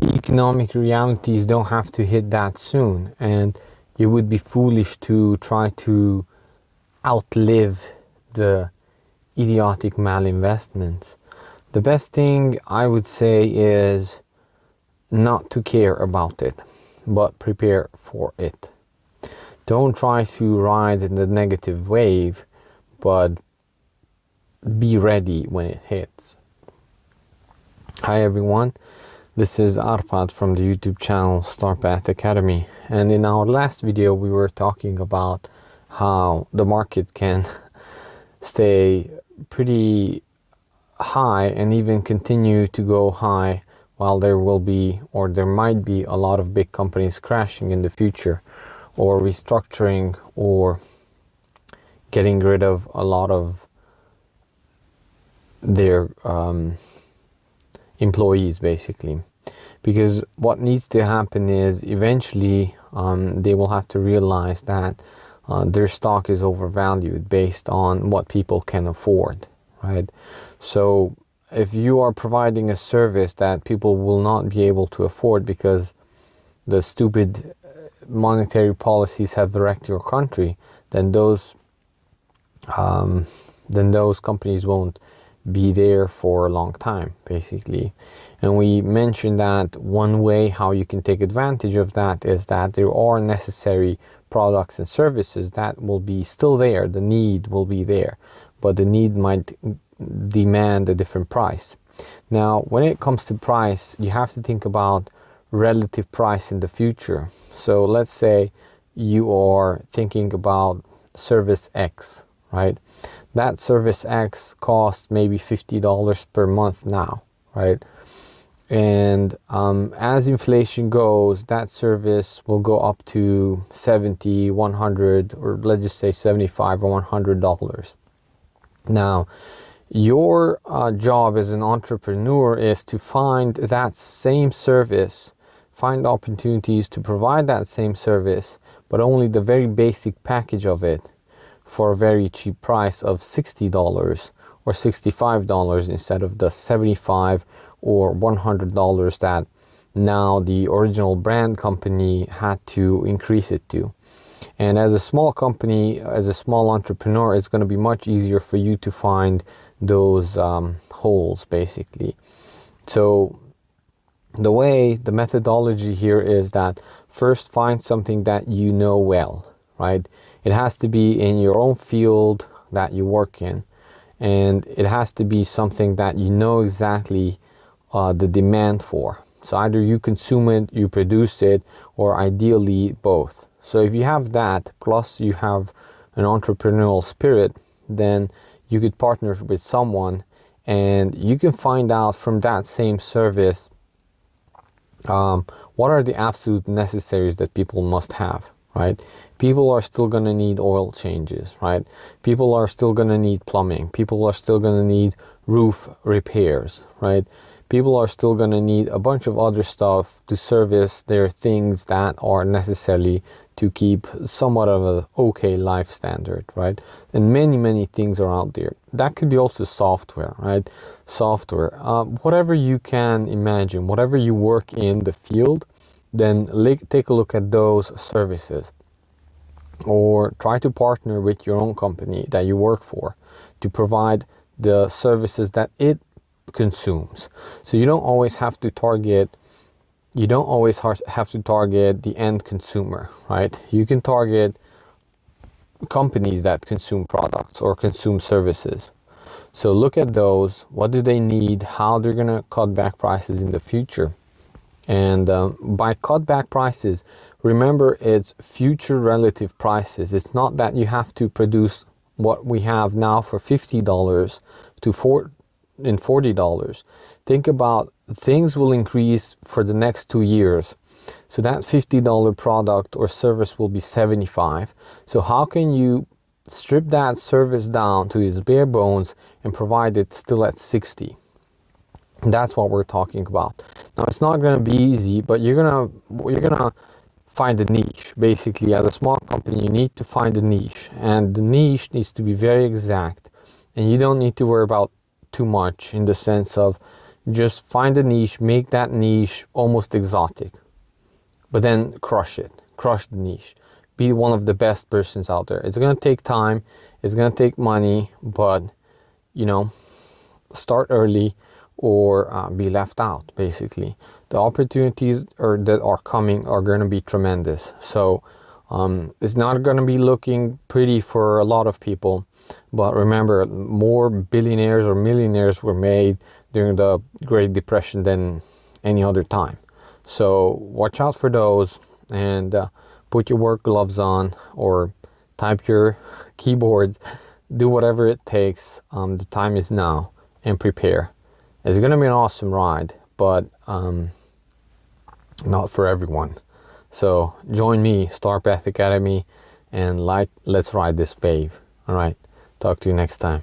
the economic realities don't have to hit that soon, and it would be foolish to try to outlive the idiotic malinvestments. The best thing I would say is not to care about it, but prepare for it. Don't try to ride the negative wave, but be ready when it hits. Hi everyone, this is Arfad from the YouTube channel Starpath Academy, and in our last video we were talking about how the market can stay pretty high and even continue to go high while there will be, or there might be, a lot of big companies crashing in the future, or restructuring, or getting rid of a lot of their employees, basically. Because what needs to happen is eventually they will have to realize that their stock is overvalued based on what people can afford, right? So if you are providing a service that people will not be able to afford because the stupid monetary policies have wrecked your country, then those companies won't be there for a long time, basically. And we mentioned that one way how you can take advantage of that is that there are necessary products and services that will be still there. The need will be there, but the need might demand a different price. Now, when it comes to price, you have to think about relative price in the future. So let's say you are thinking about service X, right? That service X costs maybe $50 per month now, right? And as inflation goes, that service will go up to 70, 100, or let's just say 75 or $100. Now, your job as an entrepreneur is to find that same service, find opportunities to provide that same service, but only the very basic package of it for a very cheap price of $60 or $65 instead of the $75 or $100 that now the original brand company had to increase it to. And as a small company, as a small entrepreneur, it's going to be much easier for you to find those holes, basically. So the methodology here is that first find something that you know well, right? It has to be in your own field that you work in, and it has to be something that you know exactly the demand for. So either you consume it, you produce it, or ideally both. So if you have that, plus you have an entrepreneurial spirit, then you could partner with someone and you can find out from that same service what are the absolute necessaries that people must have, right? People are still going to need oil changes, right? People are still going to need plumbing. People are still going to need roof repairs, right? People are still going to need a bunch of other stuff to service their things that are necessary to keep somewhat of an okay life standard, right? And many things are out there. That could be also software, right? Software, whatever you can imagine, whatever you work in the field, then take a look at those services, or try to partner with your own company that you work for to provide the services that it consumes. So you don't always have to target the end consumer, right? You can target companies that consume products or consume services. So look at those. What do they need? How they're gonna cut back prices in the future. And by cut back prices, remember, it's future relative prices. It's not that you have to produce what we have now for $50 to $40. Think about, things will increase for the next 2 years. So that $50 product or service will be $75. So how can you strip that service down to its bare bones and provide it still at 60? That's what we're talking about. Now, it's not going to be easy, but you're gonna find a niche. Basically, as a small company, you need to find a niche, and the niche needs to be very exact, and you don't need to worry about too much in the sense of Just find a niche, make that niche almost exotic, but then crush it, crush the niche, be one of the best persons out there. It's going to take time, it's going to take money, but you know, start early or be left out. Basically, the opportunities that are coming are going to be tremendous. So it's not going to be looking pretty for a lot of people, but remember, more billionaires or millionaires were made during the Great Depression than any other time. So watch out for those, and put your work gloves on, or type your keyboards, do whatever it takes. The time is now, and prepare. It's going to be an awesome ride, but not for everyone. So join me, Star Path Academy, and let's ride this wave. All right, talk to you next time.